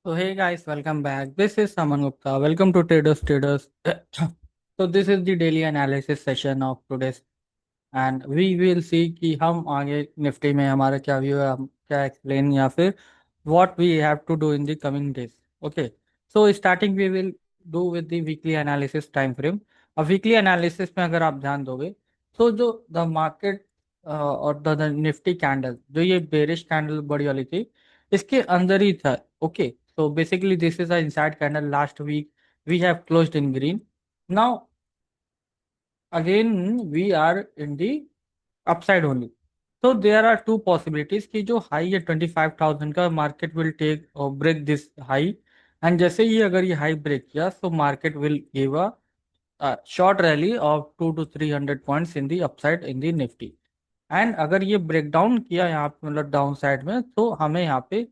So hey guys, welcome back. This is Saman Gupta. Welcome to Traders Traders. So this is the daily analysis session of today's and we will see कि हम आगे Nifty में हमारा क्या view है, हम क्या explain या फिर what we have to do in the coming days. Okay. So starting we will do with the weekly analysis time frame. अब वीकली एनालिसिस में अगर आप ध्यान दोगे तो जो द मार्केट और द निफ्टी कैंडल जो ये बेरिश कैंडल बड़ी वाली थी इसके अंदर ही था. Okay, so basically this is a inside candle. Last week we have closed in green. Now again we are in the upside only. So there are two possibilities कि जो हाई है 25,000 का मार्केट विल टेक और break this high. And जैसे ही अगर ये high break किया तो market will give a short rally of 2 to 300 points in the upside in the Nifty. And अगर ये ब्रेक डाउन किया यहाँ पे मतलब डाउन साइड में तो हमें यहाँ पे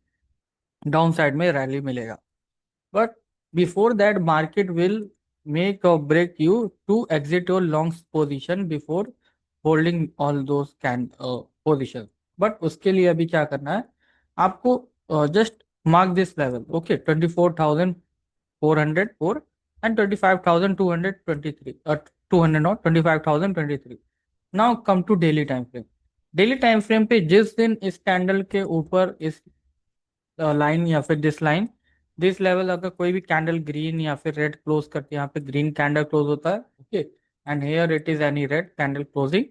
डाउन साइड में रैली मिलेगा. But before that, market will make or break you to exit your long position before holding all those can positions. But उसके लिए अभी क्या करना है आपको just mark this level. Okay, 24,404 and 25,223 200 not 25,023. Now come to daily time frame. Daily time frame पे जिस दिन इस कैंडल के ऊपर इस लाइन या फिर दिस लेवल अगर कोई भी कैंडल ग्रीन या फिर रेड क्लोज करती है, यहाँ पे ग्रीन कैंडल क्लोज होता है. Okay, and here it is any red candle closing.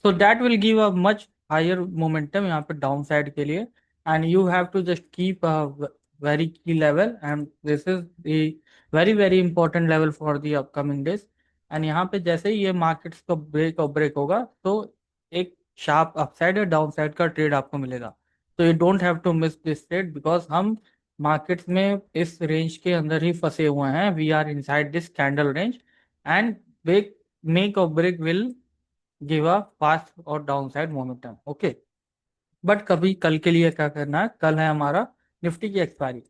So that will give a much higher momentum यहाँ पे डाउन साइड के लिए. And you have to just keep very key level and this is the very very important level for the upcoming days. And यहाँ पे जैसे ही ये markets का break होगा तो एक शार्प अपसाइड या डाउन साइड का ट्रेड आपको मिलेगा. तो you don't have to miss this trade because हम मार्केट्स में इस रेंज के अंदर ही फंसे हुए हैं. We are inside this candle range and break make और break will give a fast और downside momentum. Okay, but कभी कल के लिए क्या करना है, कल है हमारा निफ्टी की expiry.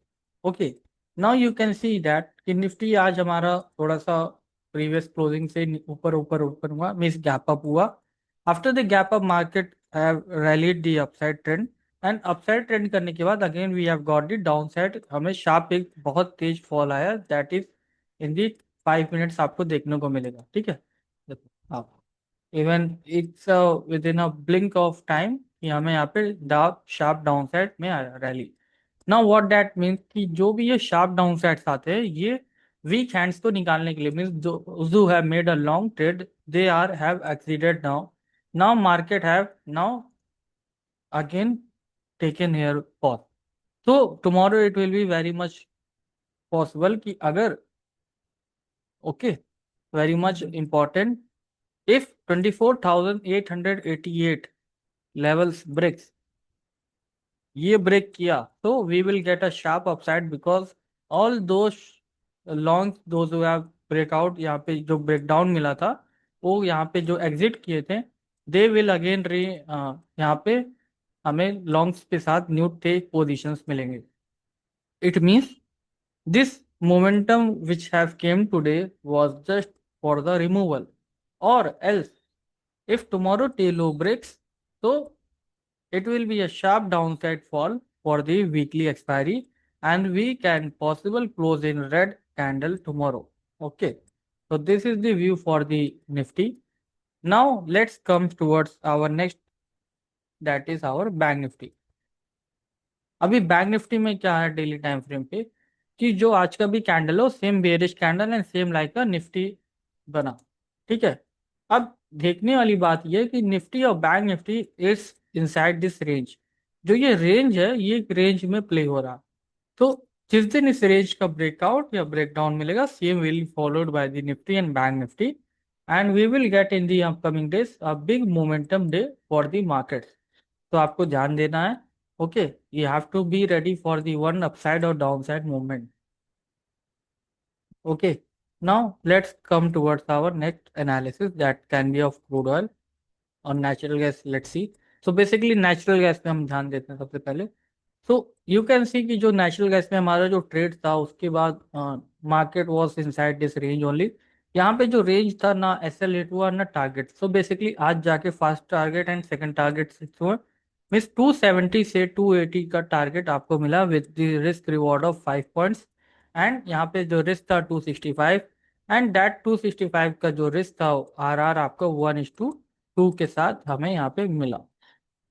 Okay, now you can see that कि निफ्टी आज हमारा थोड़ा सा प्रीवियस क्लोजिंग से ऊपर ऊपर ऊपर हुआ, मीन्स गैप अप हुआ. After the gap up market have rallied the upside trend. And upside trend करने के बाद again we have got the down side. हमें शार्प एक बहुत तेज फॉल आया that is in the 5 minutes आपको देखने को मिलेगा. ठीक है, देखो आप even it's within a blink of time कि हमें यहाँ पे डार्क शार्प डाउन साइड में rally. Now what that means कि जो भी ये शार्प डाउन साइड्स आते हैं ये वीक हैंड्स को निकालने के लिए, मीन्स जो have made a long trade they are have exceeded now. Now market have now again taken here pause. तो tomorrow it will be very much possible कि अगर okay very much important if 24,888 levels breaks, ये break किया तो we will get a sharp upside because all those long those who have breakout यहाँ पे जो breakdown मिला था वो यहाँ पे जो एग्जिट किए थे दे विल अगेन री यहाँ पे हमें लॉन्ग्स के साथ न्यू टेक पोजीशंस मिलेंगे. It means this momentum which have came today was just for the removal, or else if tomorrow tail low breaks so it will be a sharp downside fall for the weekly expiry and we can possible close in red candle tomorrow. Okay, so this is the view for the nifty. Now let's come towards our next, that is our bank nifty. अभी bank Nifty में क्या है daily time frame पे कि जो आज का भी कैंडल हो same bearish candle and same like a Nifty बना. ठीक है, अब देखने वाली बात यह है कि निफ्टी और bank Nifty is inside this range. जो ये रेंज है ये एक रेंज में प्ले हो रहा. तो जिस दिन इस रेंज का ब्रेकआउट या ब्रेकडाउन मिलेगा same will followed by the Nifty and bank Nifty and we will get in the upcoming days a big momentum day for the market. तो आपको ध्यान देना है. Okay, you have to be ready for the one upside or downside movement. Okay, now let's come towards our next analysis that can be of crude oil और natural gas. Let's see. So basically natural gas पे हम ध्यान देते हैं सबसे पहले. So you can see कि जो natural gas में हमारा जो ट्रेड था उसके बाद market was inside this range only. यहाँ पे जो रेंज था ना एस एल हिट हुआ ना टारगेट. सो बेसिकली आज जाके first target and second target hit हुआ. मीन्स 270 से 280 का टारगेट आपको मिला with the risk reward of 5 points. And यहाँ पे जो रिस्क था 265, एंड दैट 265 का जो रिस्क था आर आपको 1:2 के साथ हमें यहाँ पे मिला।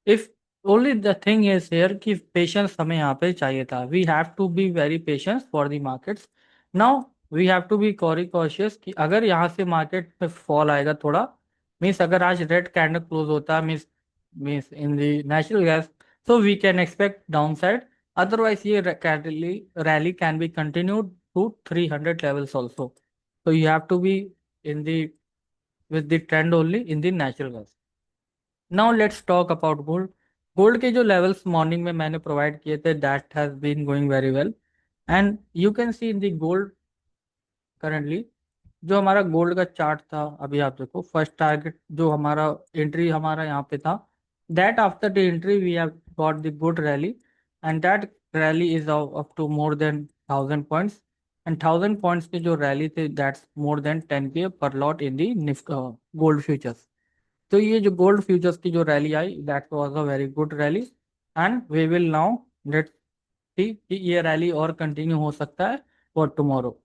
If only the thing is here कि पेशेंस हमें यहाँ पे चाहिए था। We have to be very patience for the markets. Now we have to be carry cautious कि अगर यहाँ से मार्केट में फॉल आएगा थोड़ा, मीन्स अगर आज रेड कैंडल क्लोज होता है means means in the natural gas, so we can expect downside. Otherwise ये rally can be continued to 300 levels also. So you have to be in the with the trend only in the natural gas. Now let's talk about gold. Gold के जो levels morning में मैंने provide किए थे that has been going very well, and you can see in the gold currently. जो हमारा gold का chart था अभी आप देखो, फर्स्ट टारगेट जो हमारा एंट्री हमारा यहाँ पे था, that after the entry we have got the good rally, and that rally is up to more than 1000 points. And 1000 points की जो रैली थे that's more than 10K per lot in the gold futures. तो ये जो gold futures की जो rally आई that was a very good rally, and we will now let see कि ये रैली और कंटिन्यू हो सकता है for tomorrow.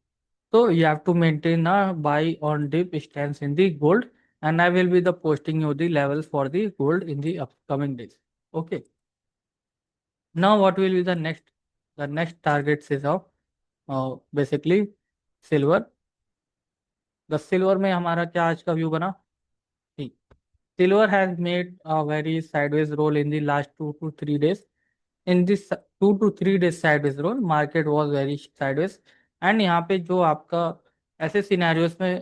So you have to maintain a buy on dip stance in the gold, and I will be the posting you the levels for the gold in the upcoming days. Okay. Now what will be the next? The next targets is of basically silver. The silver में हमारा क्या आज का view बना? ठीक। Silver has made a very sideways roll in the last 2 to 3 days. In this 2 to 3 days sideways roll, market was very sideways, and यहाँ पे जो आपका ऐसे सिनेरियोस में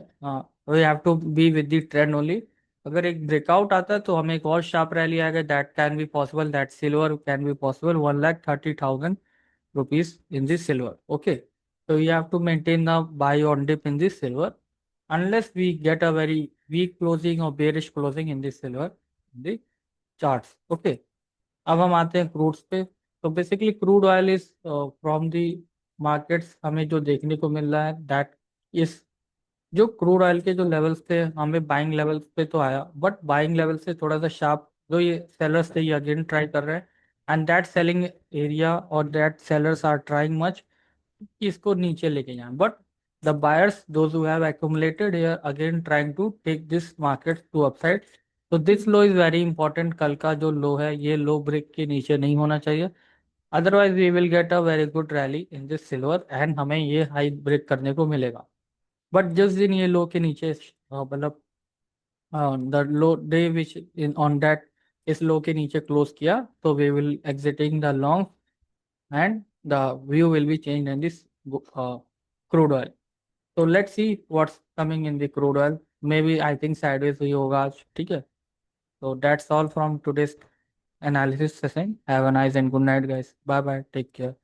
we have to be with the trend only. अगर एक breakout आता है तो हमें एक और शार्प रैली आएगा, that can be possible, that silver can be possible 1,30,000 rupees in this silver. Okay, so you have to maintain the buy on dip in this silver unless we get a very weak closing or bearish closing in this silver in the charts. Okay, अब हम आते हैं क्रूड्स पे। तो basically crude oil is from the markets हमें जो देखने को मिल रहा है दैट इस जो क्रूड ऑयल के जो लेवल्स थे हमें बाइंग लेवल्स पे तो आया, बट बाइंग लेवल से थोड़ा सा शार्प जो ये सेलर्स थे ये अगेन ट्राई कर रहे हैं, एंड दैट सेलिंग एरिया और that sellers are trying much कि इसको नीचे लेके जाएं, but the buyers those who have accumulated here again trying to take this market to upside. तो this low is very important. कल का जो लो है ये लो ब्रेक के नीचे नहीं होना चाहिए, otherwise we will get a very good rally in this silver and हमें ये हाई ब्रेक करने को मिलेगा। बट जिस दिन ये लो के नीचे मतलब the low day which in on that इस लो के नीचे क्लोज किया तो we will exiting the long, and the view will be changed in this crude oil. So let's see what's coming in the crude oil. Maybe I think sideways हुई होगा आज, ठीक है। So that's all from today's analysis session. Have a nice and good night, guys. Bye bye. Take care.